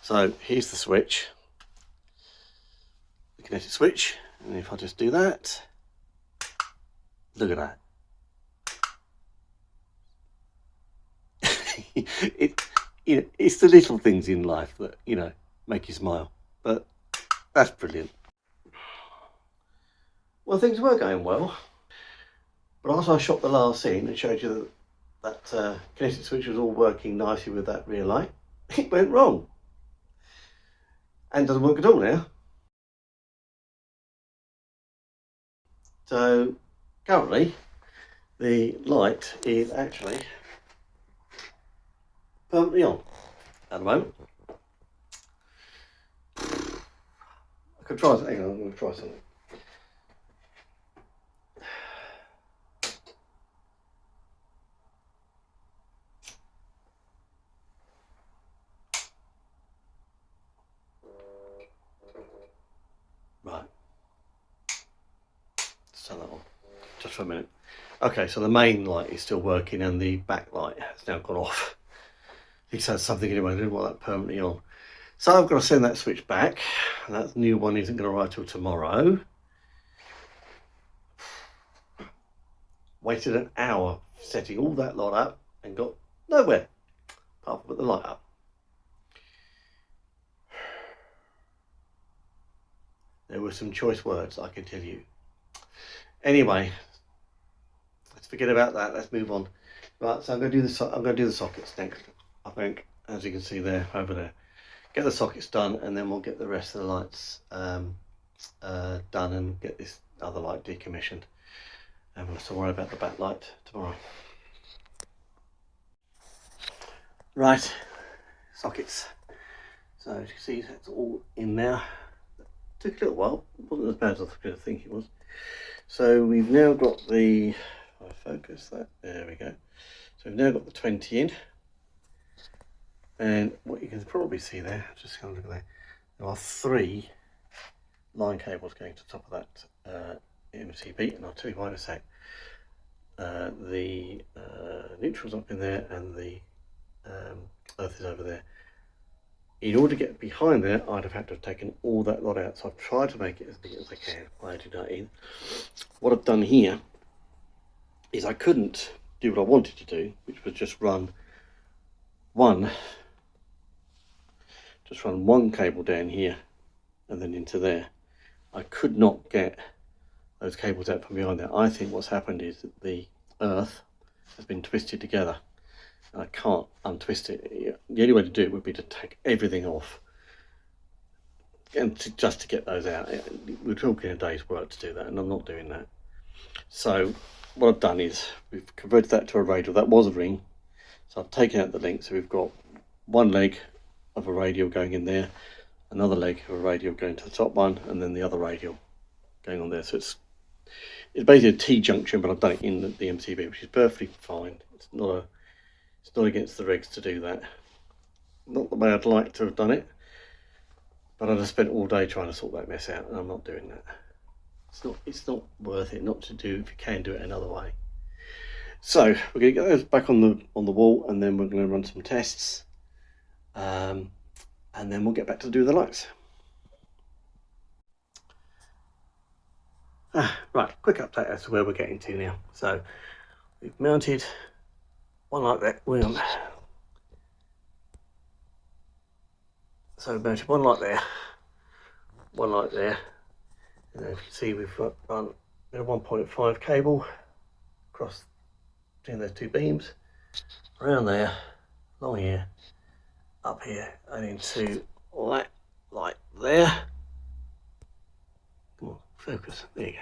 So here's the switch, the kinetic switch, and if I just do that, look at that. It's the little things in life that, make you smile, but that's brilliant. Well, things were going well, but after I shot the last scene and showed you that kinetic switch was all working nicely with that rear light, it went wrong. And doesn't work at all now. So currently the light is actually permanently on at the moment. I could try something. Hang on, I'm going to try something. Right. Let's turn that on just for a minute. Okay, so the main light is still working and the back light has now gone off. At least that's something anyway. I didn't want that permanently on. So I've got to send that switch back, and that new one isn't going to arrive till tomorrow. Waited an hour setting all that lot up and got nowhere apart from put the light up. There were some choice words, I can tell you. Anyway, let's forget about that. Let's move on. Right, so I'm going to do the sockets next. I think, as you can see there, over there. Get the sockets done, and then we'll get the rest of the lights done and get this other light decommissioned. And we'll have to worry about the backlight tomorrow. Right, sockets. So as you can see, that's all in there. Took a little while. It wasn't as bad as I think it was. So we've now got the, if I focus that, there we go. So we've now got the 20 in. And what you can probably see there, just kind of look at there are 3 line cables going to the top of that MCB, and I'll tell you why in a sec. The neutral's up in there and the earth is over there. In order to get behind there, I'd have had to have taken all that lot out, so I've tried to make it as neat as I can by adding that in. What I've done here is I couldn't do what I wanted to do, which was just run one cable down here and then into there. I could not get those cables out from behind there. I think what's happened is that the earth has been twisted together and I can't untwist it. The only way to do it would be to take everything off and just to get those out. We're talking a day's work to do that, and I'm not doing that. So what I've done is we've converted that to a radial. That was a ring, so I've taken out the link. So we've got one leg of a radial going in there, another leg of a radial going to the top one, and then the other radial going on there. So it's basically a T-junction, but I've done it in the MCB, which is perfectly fine. It's not against the regs to do that. Not the way I'd like to have done it, but I'd have spent all day trying to sort that mess out, and I'm not doing that. It's not worth it not to do if you can do it another way. So we're going to get those back on the wall, and then we're going to run some tests, and then we'll get back to do the lights. Right, quick update as to where we're getting to now. So we've mounted one light there. So we've mounted one light there, one light there, and as you can see we've run a 1.5 cable across between those 2 beams, around there, along here, up here, and into that light there. Come on, focus, there you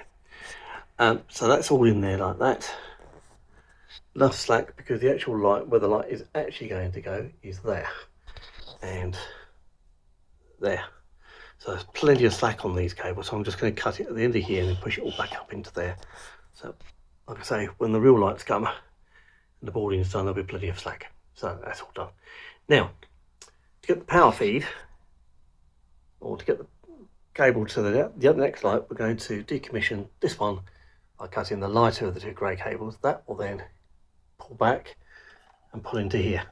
go. So that's all in there like that. Enough slack because the actual light, where the light is actually going to go, is there and there. So there's plenty of slack on these cables, so I'm just going to cut it at the end of here and then push it all back up into there. So like I say, when the real lights come and the boarding is done, there'll be plenty of slack. So that's all done. Now, to get the power feed, or to get the cable to the next light, we're going to decommission this one by cutting the lighter of the 2 grey cables. That will then pull back and pull into here.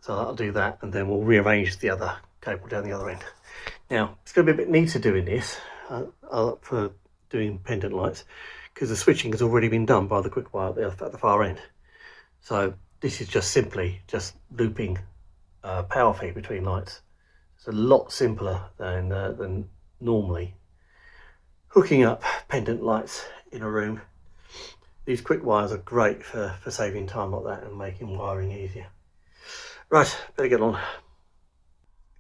So I'll do that, and then we'll rearrange the other cable down the other end. Now, it's going to be a bit neater doing this for doing pendant lights, because the switching has already been done by the quick wire at the far end. So this is just simply just looping power feed between lights. It's a lot simpler than normally hooking up pendant lights in a room. These quick wires are great for saving time like that and making wiring easier. Right, better get on.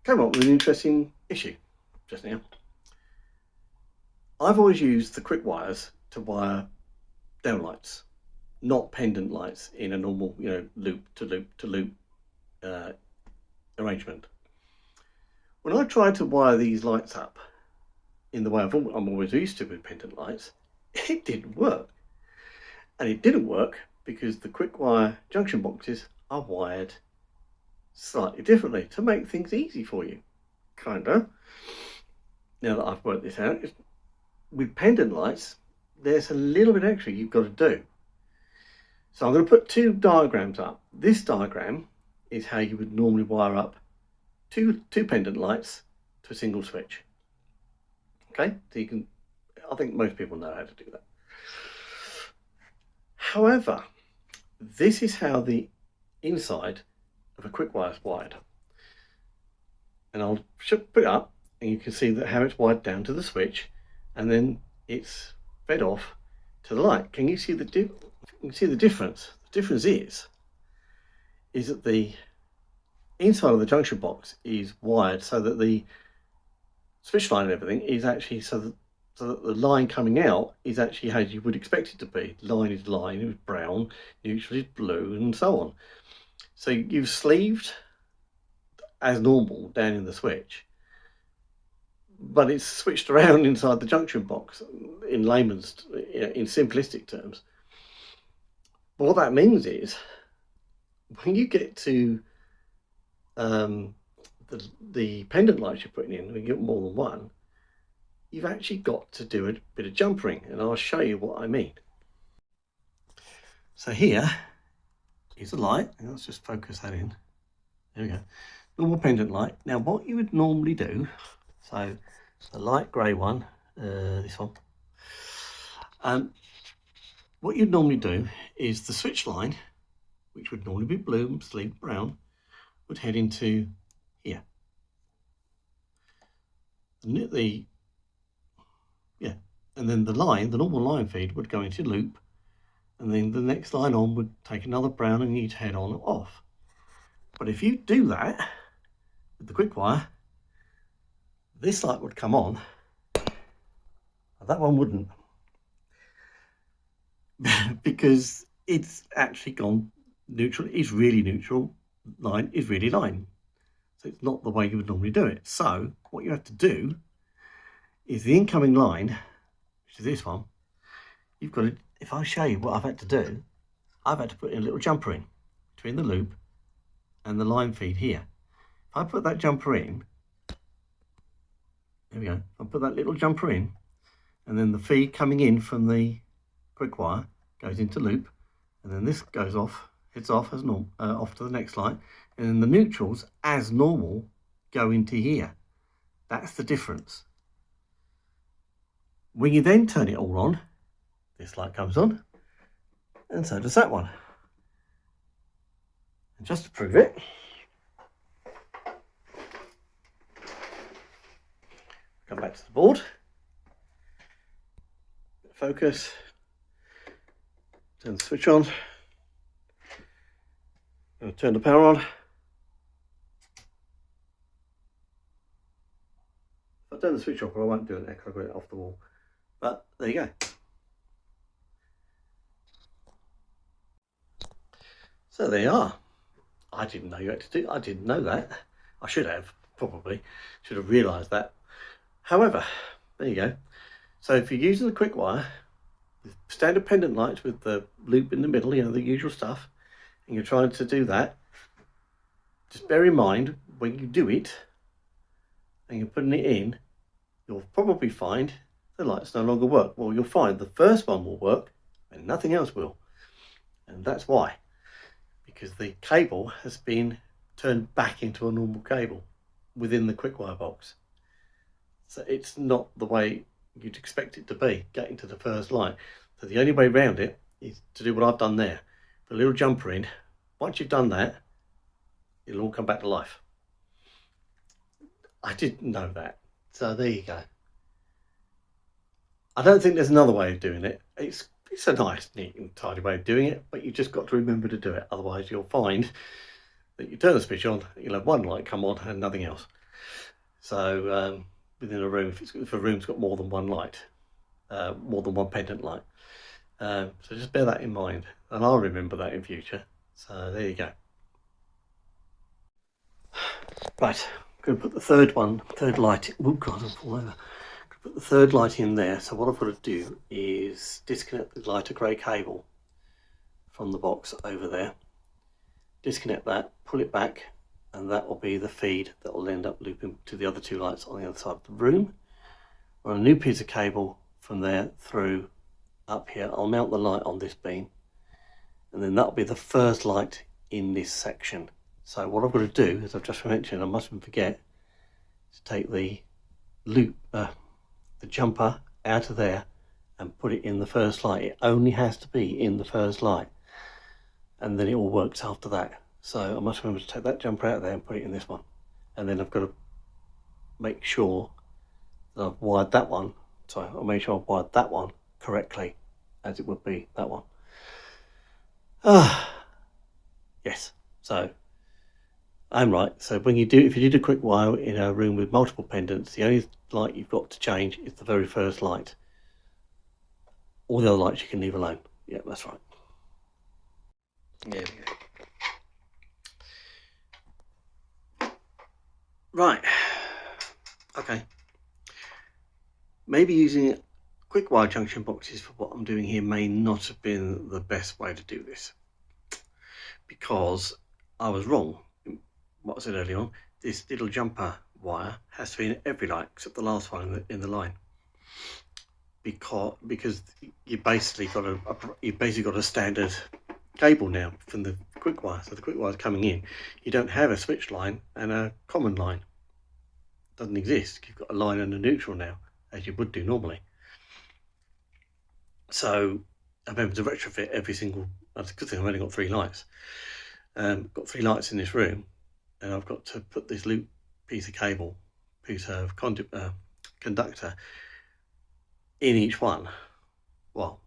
Came up with an interesting issue just now. I've always used the quick wires to wire downlights, not pendant lights in a normal, loop to loop to loop arrangement. When I tried to wire these lights up in the way I'm always used to with pendant lights, it didn't work. And it didn't work because the quick wire junction boxes are wired slightly differently to make things easy for you, kinda. Now that I've worked this out, with pendant lights, there's a little bit extra you've got to do. So I'm going to put two diagrams up. This diagram is how you would normally wire up two pendant lights to a single switch. Okay, so I think most people know how to do that. However, this is how the inside of a quick wire is wired. And I'll put it up, and you can see that how it's wired down to the switch, and then it's fed off to the light. Can you see the difference? The difference is that the inside of the junction box is wired so that the switch line and everything is actually so that the line coming out is actually how you would expect it to be. Line is brown, neutral is blue, and so on. So you've sleeved as normal down in the switch, but it's switched around inside the junction box in simplistic terms. But what that means is when you get to the pendant lights you're putting in, when you get more than one, you've actually got to do a bit of jumpering, and I'll show you what I mean. So here is a light, and let's just focus that in. There we go. Normal pendant light. Now what you would normally do, so the light grey one, this one, what you'd normally do is the switch line, which would normally be blue, sleeve brown, would head into here. And then the normal line feed would go into loop, and then the next line on would take another brown and you'd head on and off. But if you do that with the quick wire, this light would come on, and that one wouldn't. Because it's actually gone neutral, is really neutral, line is really line. So it's not the way you would normally do it. So what you have to do is the incoming line, which is this one, you've got to, if I show you what I've had to do, I've had to put in a little jumper in between the loop and the line feed here. If I put that jumper in, there we go, I'll put that little jumper in, and then the feed coming in from the quick wire goes into loop, and then this goes off, heads off as normal, off to the next light, and then the neutrals as normal go into here. That's the difference. When you then turn it all on, this light comes on, and so does that one. And just to prove it, come back to the board, focus, turn the switch on, and turn the power on. If I turn the switch off, I won't do an echo, I've got it off the wall. But there you go. So there you are. I didn't know you had to do. I didn't know that. I should have, probably. Should have realised that. However, there you go. So if you're using the quick wire, the standard pendant lights with the loop in the middle, the usual stuff, and you're trying to do that, just bear in mind when you do it and you're putting it in, you'll probably find the lights no longer work. Well, you'll find the first one will work and nothing else will. And that's why. Because the cable has been turned back into a normal cable within the quick-wire box. So it's not the way you'd expect it to be, getting to the first light. So the only way around it is to do what I've done there. Put a little jumper in. Once you've done that, it'll all come back to life. I didn't know that. So there you go. I don't think there's another way of doing it. It's a nice, neat and tidy way of doing it, but you just got to remember to do it. Otherwise you'll find that you turn the switch on, you'll have one light come on and nothing else. So within a room, if a room's got more than one light, more than one pendant light. So just bear that in mind, and I'll remember that in future. So there you go. Right, I'm going to put the third light. Oh God, I'll fall over. Put the third light in there. So what I've got to do is disconnect the lighter grey cable from the box over there. Disconnect that, pull it back, and that will be the feed that will end up looping to the other two lights on the other side of the room. Run a new piece of cable from there through up here. I'll mount the light on this beam, and then that'll be the first light in this section. So what I've got to do, as I've just mentioned, I mustn't forget to take the loop, the jumper out of there and put it in the first light. It only has to be in the first light, and then it all works after that. So I must remember to take that jumper out of there and put it in this one, and then I've got to make sure that I've wired that one. So I'll make sure I've wired that one correctly, as it would be that one. Yes. So I'm right. So if you did a quick wire in a room with multiple pendants, the only light you've got to change is the very first light. All the other lights you can leave alone. Yeah, that's right. There we go. Right. Okay. Maybe using quick wire junction boxes for what I'm doing here may not have been the best way to do this, because I was wrong. What I said earlier on, this little jumper wire has to be in every light except the last one in the line, because you basically got a standard cable now from the quick wire. So the quick wire is coming in. You don't have a switch line and a common line. It doesn't exist. You've got a line and a neutral now, as you would do normally. So I'm able to retrofit every single. That's a good thing. I've only got 3 lights. Got 3 lights in this room. And I've got to put this loop piece of conductor in each one. Well,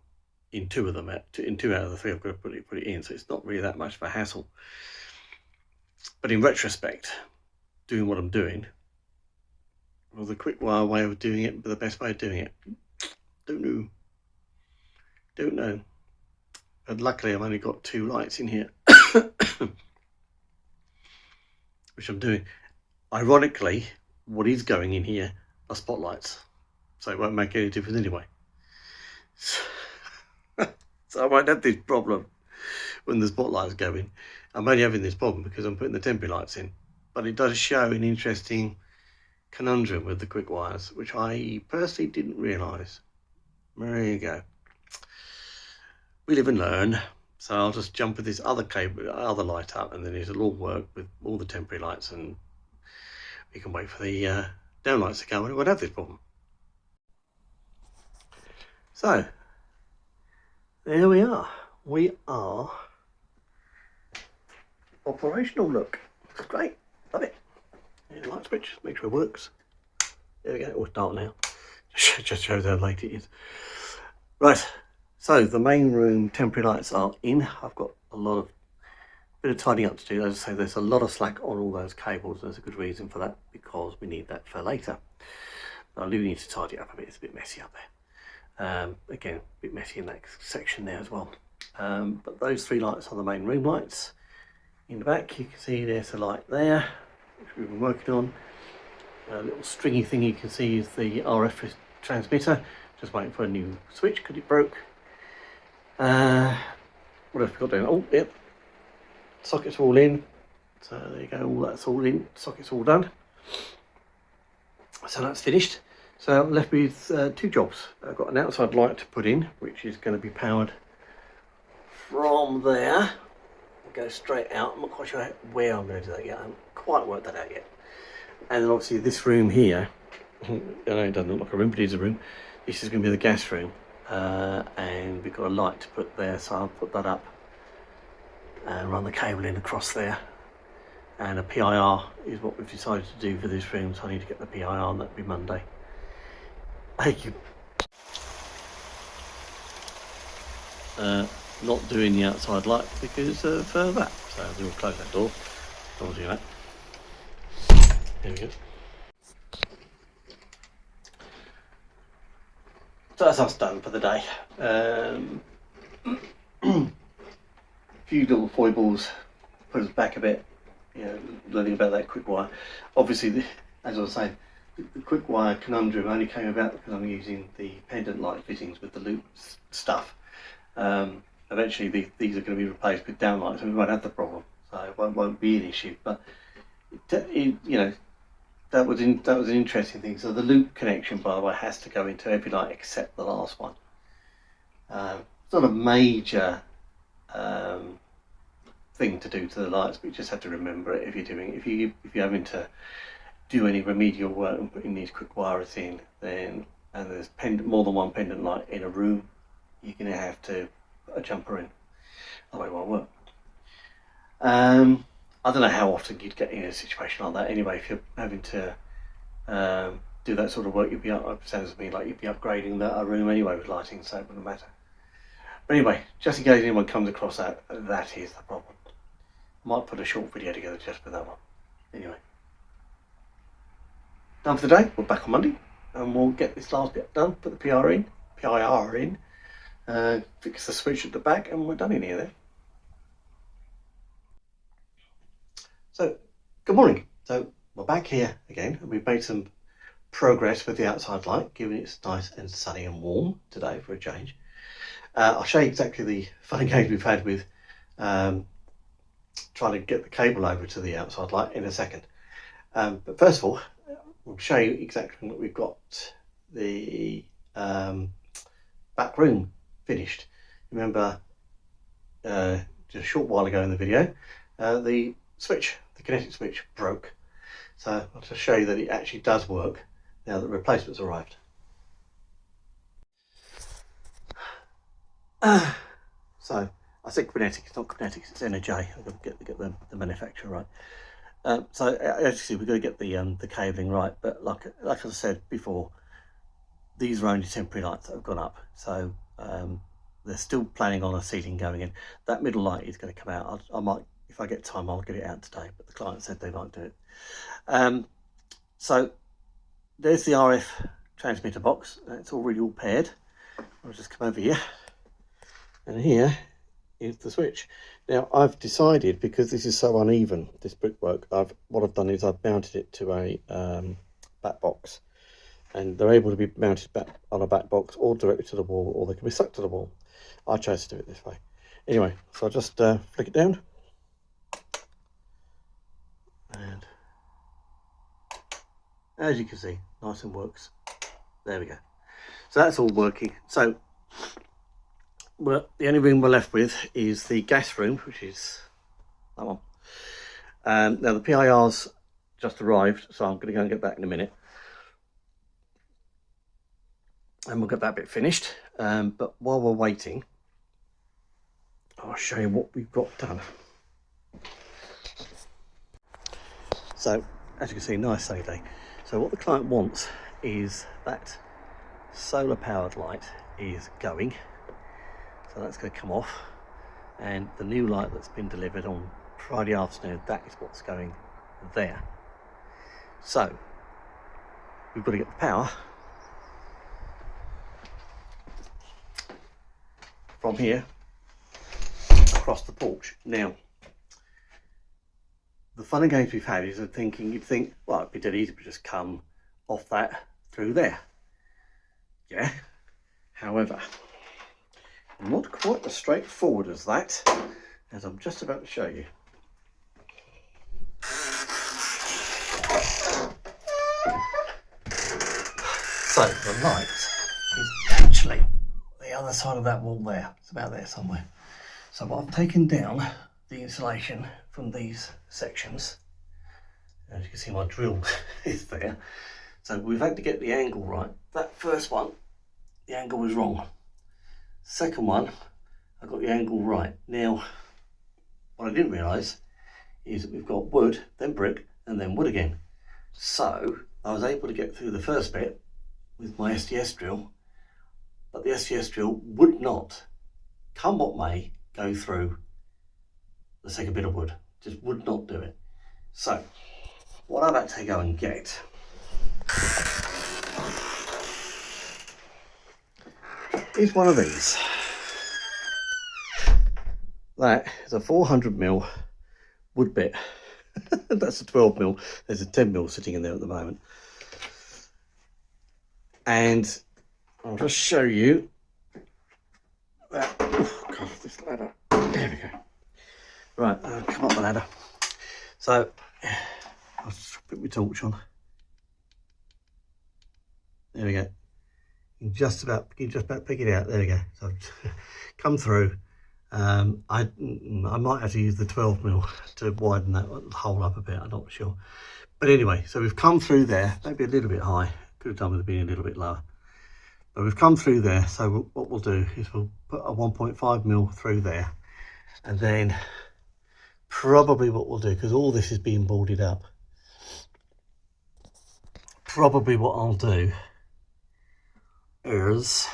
in 2 of them, in 2 out of the 3 I've got to put it in, so it's not really that much of a hassle. But in retrospect, doing what I'm doing, well, the quick wire way of doing it, but the best way of doing it, don't know. But luckily I've only got 2 lights in here. Which I'm doing. Ironically, what is going in here are spotlights, so it won't make any difference anyway. So I won't have this problem when the spotlights go in. I'm only having this problem because I'm putting the temporary lights in, but it does show an interesting conundrum with the quick wires, which I personally didn't realise. There you go. We live and learn. So I'll just jump with this other light up, and then it'll all work with all the temporary lights, and we can wait for the down lights to go, and we won't have this problem. So there we are. We are operational. Look, it's great. Love it. Yeah, light switch, make sure it works. There we go. Oh, it's dark now. Just shows how late it is. Right. So the main room temporary lights are in. I've got a bit of tidying up to do. As I say, there's a lot of slack on all those cables. There's a good reason for that, because we need that for later. I do need to tidy it up a bit. It's a bit messy up there. Again, a bit messy in that section there as well. But those 3 lights are the main room lights. In the back, you can see there's a light there, which we've been working on. A little stringy thing you can see is the RF transmitter. Just waiting for a new switch because it broke. What else we got doing? Oh, yep. Sockets are all in. So there you go, all that's all in. Sockets all done. So that's finished. So I'm left with 2 jobs. I've got an outside light to put in, which is going to be powered from there. go straight out. I'm not quite sure where I'm going to do that yet. I haven't quite worked that out yet. And then obviously this room here, I know it doesn't look like a room, but it is a room. This is going to be the gas room, and we've got a light to put there, so I'll put that up and run the cable in across there. And a PIR is what we've decided to do for this room, so I need to get the PIR, and that'll be Monday. Thank you. Not doing the outside light because of that, so we'll close that door. Don't want to do that. There we go. So that's us done for the day. A few little foibles put us back a bit, you know, learning about that quick wire. Obviously, as I was saying, the quick wire conundrum only came about because I'm using the pendant light fittings with the loop stuff. Eventually these are going to be replaced with downlights, so we won't have the problem, so it won't be an issue. But you know, that was an interesting thing. So the loop connection, by the way, has to go into every light except the last one. It's not a major thing to do to the lights, but you just have to remember it if you're having to do any remedial work and putting these quick wires in, then and there's more than one pendant light in a room, you're going to have to put a jumper in. Otherwise it won't work. I don't know how often you'd get in a situation like that. Anyway, if you're having to do that sort of work, it sounds to me like you'd be upgrading a room anyway with lighting, so it wouldn't matter. But anyway, just in case anyone comes across that, that is the problem. I might put a short video together just for that one. Anyway, done for the day. We're back on Monday, and we'll get this last bit done. Put the PIR in, fix the switch at the back, and we're done in here then. So, good morning. So we're back here again, and we've made some progress with the outside light, given it's nice and sunny and warm today for a change. I'll show you exactly the fun and games we've had with trying to get the cable over to the outside light in a second. But first of all, we'll show you exactly what we've got the back room finished. Remember, just a short while ago in the video, the kinetic switch broke. So I'll just show you that it actually does work now that replacements arrived. So I said kinetic, it's not kinetics, it's NJ. I've got to get the manufacturer right. So as you see, we've got to get the cabling right, but like I said before, these are only temporary lights that have gone up. So they're still planning on a ceiling going in. That middle light is going to come out. I might, if I get time, I'll get it out today, but the client said they might do it. So there's the RF transmitter box. It's already all paired. I'll just come over here, and here is the switch. Now I've decided, because this is so uneven, this brickwork, what I've done is I've mounted it to a back box, and they're able to be mounted back on a back box or directly to the wall, or they can be stuck to the wall. I chose to do it this way. Anyway, so I'll just flick it down, and as you can see, nice and works. There we go. So that's all working. So well, the only room we're left with is the gas room, which is that one. Now the PIR's just arrived, so I'm going to go and get that in a minute, and we'll get that bit finished. But while we're waiting, I'll show you what we've got done. So as you can see, nice sunny day. So what the client wants is that solar powered light is going. So that's going to come off, and the new light that's been delivered on Friday afternoon, that is what's going there. So we've got to get the power from here across the porch. Now, the fun and games we've had is you'd think, well, it'd be dead easy to just come off that through there. Yeah. However, not quite as straightforward as that, as I'm just about to show you. So the light is actually the other side of that wall there. It's about there somewhere. So what I've taken down the insulation from these sections. As you can see, my drill is there. So we've had to get the angle right. That first one, the angle was wrong. Second one, I got the angle right. Now, what I didn't realise is that we've got wood, then brick, and then wood again. So I was able to get through the first bit with my SDS drill, but the SDS drill would not, come what may, go through the second bit of wood. Just would not do it. So what I've had to go and get is one of these. That is a 400mm wood bit. That's a 12mm. There's a 10mm sitting in there at the moment. And I'll just show you that. Oh God, this ladder. There we go. Right, I'll come up the ladder. So I'll just put my torch on. There we go. You can just about pick it out. There we go. So I've come through. I might have to use the 12mm to widen that hole up a bit. I'm not sure. But anyway, so we've come through there. Maybe a little bit high. Could have done with it being a little bit lower. But we've come through there. So what we'll do is we'll put a 1.5mm through there, and then probably what we'll do, because all this is being boarded up, probably what I'll do is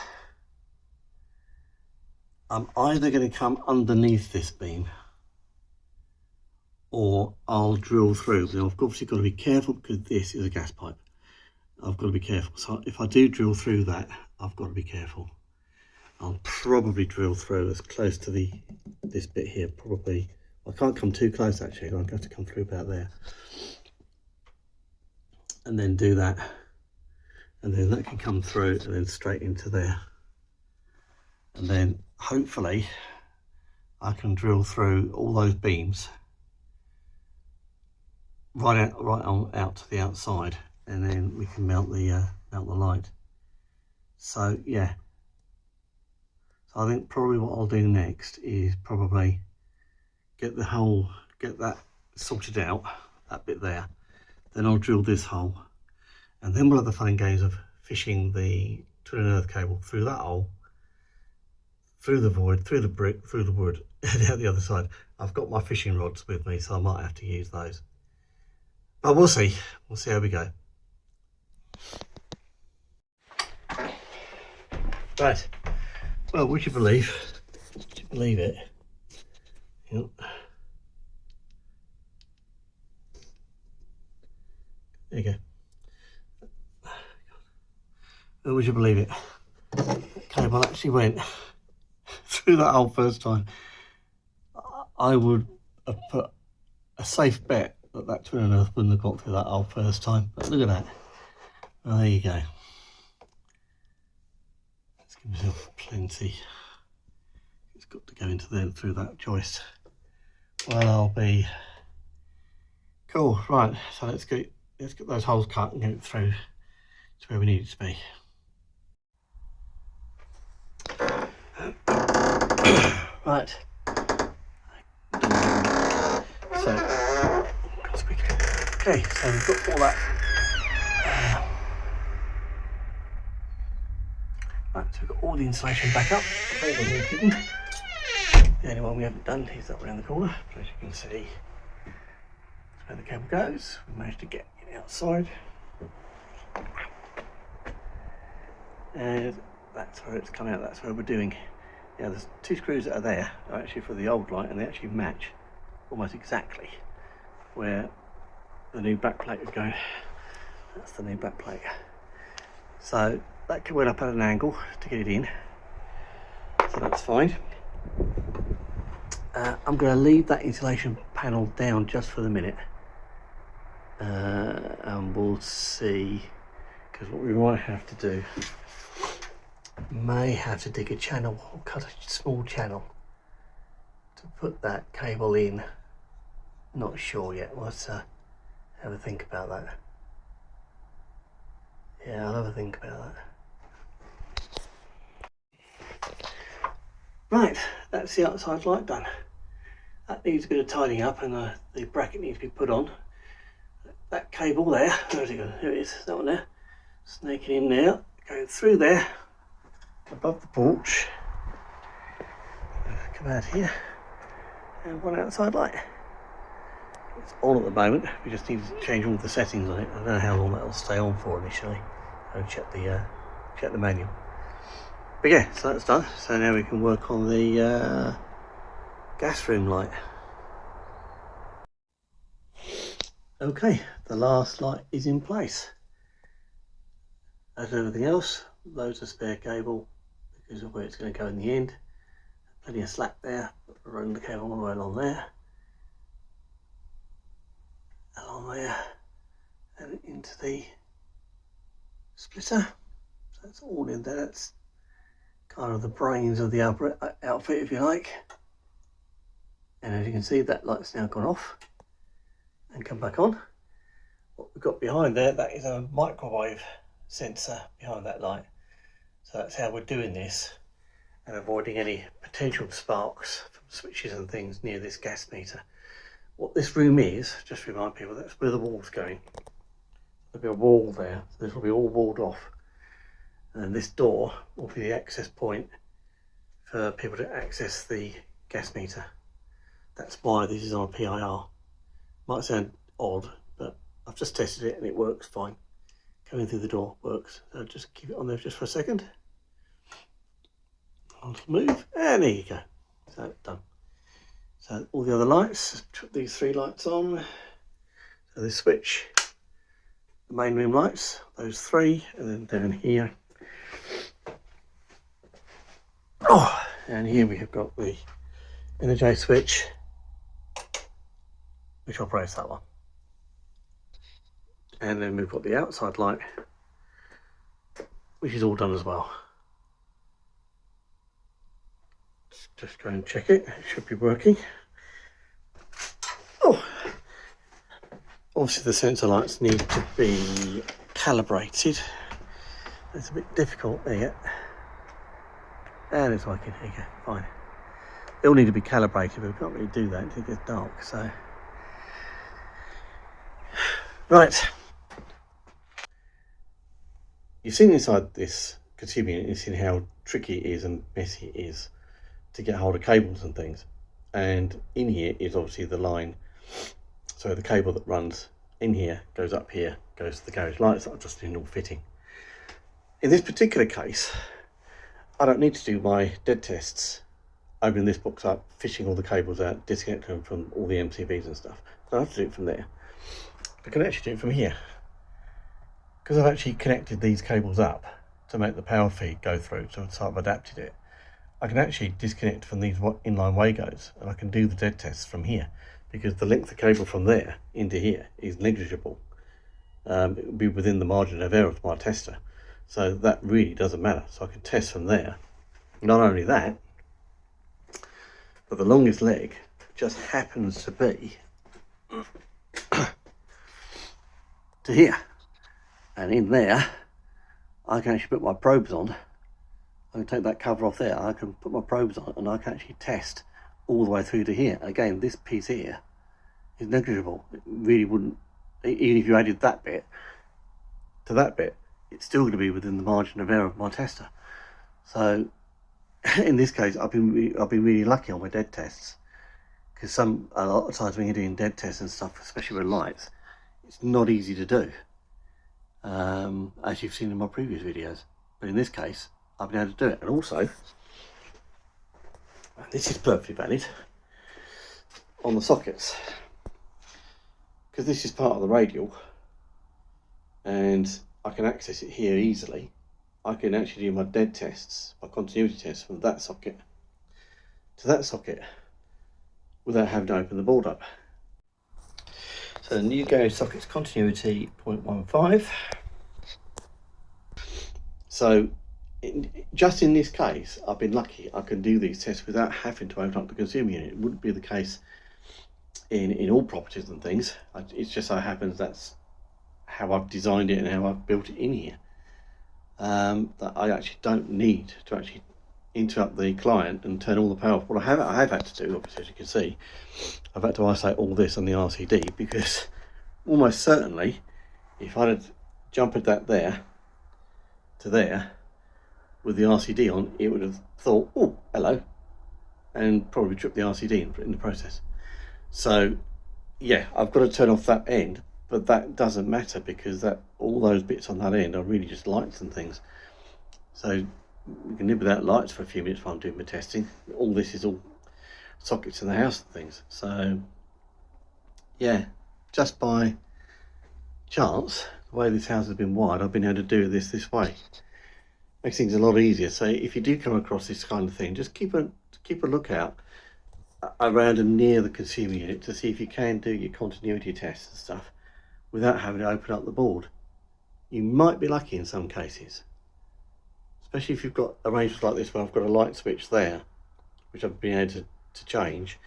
I'm either going to come underneath this beam or I'll drill through. Now I've obviously got to be careful because this is a gas pipe. I've got to be careful. So if I do drill through that, I've got to be careful. I'll probably drill through as close to this bit here. Probably, I can't come too close actually. I'm going to have to come through about there. And then do that. And then that can come through and then straight into there. And then hopefully I can drill through all those beams right out to the outside, and then we can mount the light. So yeah, so I think probably what I'll do next is probably get that sorted out, that bit there. Then I'll drill this hole, and then we'll have the fun and games of fishing the twin and earth cable through that hole, through the void, through the brick, through the wood, and out the other side. I've got my fishing rods with me, so I might have to use those. But we'll see how we go. Right, well, would you believe it? Yep. There you go. Well, would you believe it? Cable actually went through that hole first time. I would have put a safe bet that twin and earth wouldn't have got through that hole first time. But look at that. Well, there you go. Let's give myself plenty. It's got to go into there through that joist. Well, I'll be cool. Right, so let's get those holes cut and get it through to where we need it to be. Right. So, okay, so we've got all that. Right, so we've got all the insulation back up. The only one we haven't done is up around the corner. But as you can see, that's where the cable goes. We managed to get it outside. And that's where it's come out, that's where we're doing. Yeah, there's two screws that are there, are actually for the old light, and they actually match almost exactly where the new back plate is going. That's the new back plate. So that went up at an angle to get it in, so that's fine. I'm going to leave that insulation panel down just for the minute, and we'll see, because what we might have to do, may have to dig a channel or cut a small channel to put that cable in. Not sure yet. Let's have a think about that. Yeah, I'll have a think about that. Right, that's the outside light done. that needs a bit of tidying up, and the bracket needs to be put on. That cable there, where's it going? Here it is, that one there. Snaking in there, going through there, above the porch. Come out here, and one outside light. It's on at the moment. We just need to change all the settings on it. I don't know how long that'll stay on for initially. I'll check the manual. But yeah, so that's done. So now we can work on the gas room light. Okay, the last light is in place. As everything else, loads of spare cable because of where it's going to go in the end. Plenty of slack there, running the cable all the way along there, and into the splitter. So that's all in there. That's kind of the brains of the outfit, if you like. And as you can see, that light's now gone off and come back on. What we've got behind there, that is a microwave sensor behind that light. So that's how we're doing this and avoiding any potential sparks from switches and things near this gas meter. What this room is, just to remind people, that's where the wall's going. There'll be a wall there, so this will be all walled off. And this door will be the access point for people to access the gas meter. That's why this is on a PIR. Might sound odd, but I've just tested it and it works fine. Coming through the door works. So just keep it on there just for a second. On to move, and there you go. So done. So all the other lights, put these 3 lights on. So this switch, the main room lights, those 3, and then down here. Oh, and here we have got the Energize switch, which operates that one. And then we've got the outside light, which is all done as well. Just go and check it. It should be working. Oh, obviously the sensor lights need to be calibrated. It's a bit difficult there. And it's working. There you go. Fine. They all need to be calibrated, but we can't really do that until it gets dark. So, right. You've seen inside this consumer unit, you've seen how tricky it is and messy it is to get hold of cables and things. And in here is obviously the line. So the cable that runs in here goes up here, goes to the garage lights that are just in all fitting. In this particular case, I don't need to do my dead tests, opening this box up, fishing all the cables out, disconnecting them from all the MCBs and stuff. So I have to do it from there. I can actually do it from here. Because I've actually connected these cables up to make the power feed go through, so I've adapted it. I can actually disconnect from these inline Wagos, and I can do the dead tests from here, because the length of cable from there into here is negligible. It will be within the margin of error of my tester, so that really doesn't matter. So I can test from there. Not only that, but the longest leg just happens to be to here, and in there I can actually put my probes on. I can take that cover off there, I can put my probes on, and I can actually test all the way through to here. Again, this piece here is negligible. It really wouldn't, even if you added that bit to that bit, it's still going to be within the margin of error of my tester. So in this case, I've been really lucky on my dead tests, because a lot of times when you're doing dead tests and stuff, especially with lights, it's not easy to do, as you've seen in my previous videos. But in this case, I've been able to do it. And also, and this is perfectly valid, on the sockets, because this is part of the radial and I can access it here easily. I can actually do my dead tests, my continuity tests, from that socket to that socket without having to open the board up. So the new garage socket's continuity 0.15. So just in this case, I've been lucky. I can do these tests without having to open up the consumer unit. It wouldn't be the case in all properties and things. It's just so happens that's how I've designed it and how I've built it in here. That I actually don't need to actually interrupt the client and turn all the power off. What I have had to do, obviously, as you can see, I've had to isolate all this on the RCD, because almost certainly if I'd have jumped that there to there with the RCD on, it would have thought, oh, hello, and probably tripped the RCD in the process. So yeah, I've got to turn off that end, but that doesn't matter, because that all those bits on that end are really just lights and things. So we can live without lights for a few minutes while I'm doing my testing. All this is all sockets in the house and things. So yeah, just by chance, the way this house has been wired, I've been able to do this way. Makes things a lot easier. So if you do come across this kind of thing, just keep a lookout around and near the consumer unit to see if you can do your continuity tests and stuff without having to open up the board. You might be lucky in some cases, especially if you've got arrangements like this where I've got a light switch there, which I've been able to change,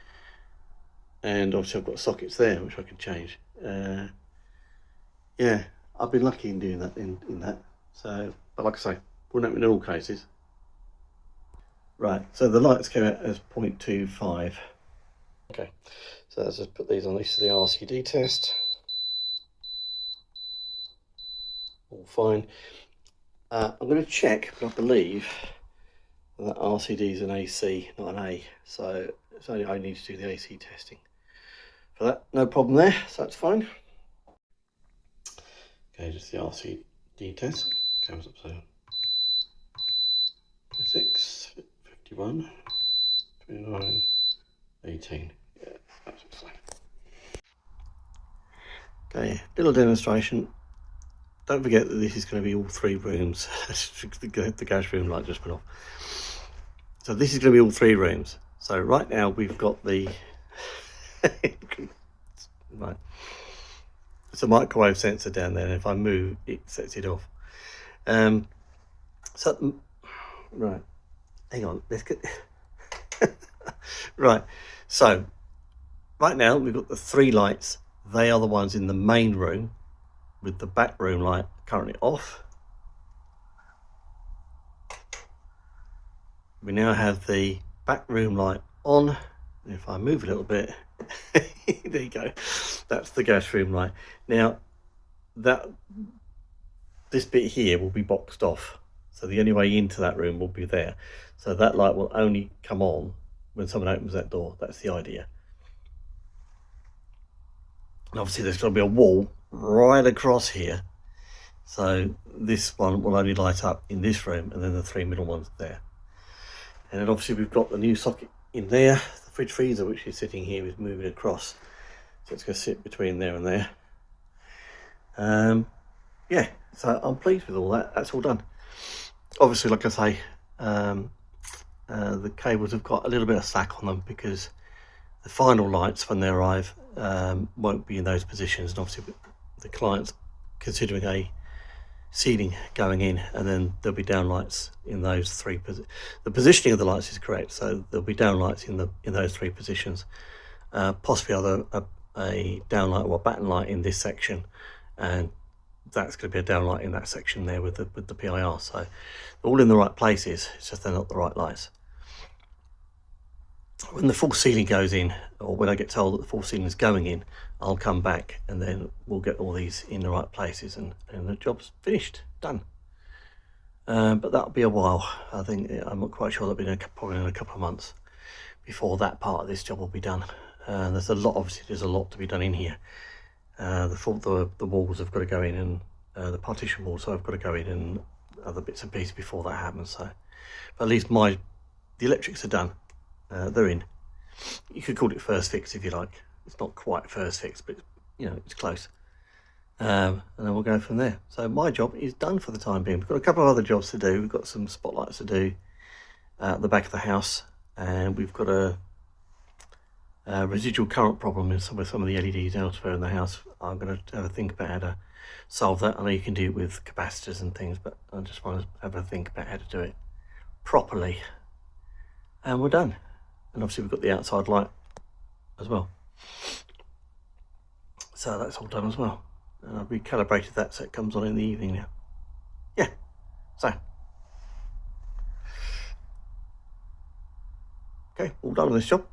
and obviously I've got sockets there which I can change. Yeah, I've been lucky in doing that in that. So, but like I say, wouldn't happen in all cases. Right, so the lights came out as 0.25. Okay, so let's just put these on. This is the RCD test. All fine. I'm going to check, but I believe that RCD is an AC, not an A. So it's only I need to do the AC testing. For that, no problem there, so that's fine. Okay, just the RCD test. Comes up so 26, 51, 29, 18. Yeah, that's fine. Okay, little demonstration. Don't forget that this is going to be all 3 rooms. The gas room light just went off. So this is going to be all 3 rooms. So right now we've got the right. It's a microwave sensor down there, and if I move, it sets it off. So right, hang on. Let's get right. So right now we've got the 3 lights. They are the ones in the main room, with the back room light currently off. We now have the back room light on. If I move a little bit, there you go. That's the gas room light. Now, this bit here will be boxed off, so the only way into that room will be there. So that light will only come on when someone opens that door. That's the idea. And obviously, there's got to be a wall right across here, so this one will only light up in this room, and then the 3 middle ones there. And then obviously we've got the new socket in there. The fridge freezer, which is sitting here, is moving across, so it's going to sit between there and there. Yeah, so I'm pleased with all that. That's all done. Obviously, like I say, the cables have got a little bit of slack on them, because the final lights, when they arrive, won't be in those positions, and obviously the client's considering a ceiling going in, and then there'll be downlights in those 3 positions. The positioning of the lights is correct, so there'll be downlights in those 3 positions. Possibly a downlight or a batten light in this section, and that's going to be a downlight in that section there with the PIR. So they're all in the right places. It's just they're not the right lights. When the full ceiling goes in, or when I get told that the full ceiling is going in, I'll come back, and then we'll get all these in the right places, and the job's finished, done. But that'll be a while. I think I'm not quite sure. That'll be probably in a couple of months before that part of this job will be done. There's a lot. Obviously, there's a lot to be done in here. The walls have got to go in, and the partition walls have got to go in, and other bits and pieces before that happens. So, but at least the electrics are done. They're in. You could call it first fix if you like. It's not quite first fix, but you know, it's close. And then we'll go from there. So my job is done for the time being. We've got a couple of other jobs to do. We've got some spotlights to do at the back of the house, and we've got a residual current problem with some of the LEDs elsewhere in the house. I'm going to have a think about how to solve that. I know you can do it with capacitors and things, but I just want to have a think about how to do it properly. And we're done. And obviously we've got the outside light as well. So that's all done as well. And I've recalibrated that so it comes on in the evening now. Yeah, so Okay, all done on this job.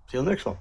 See you on the next one.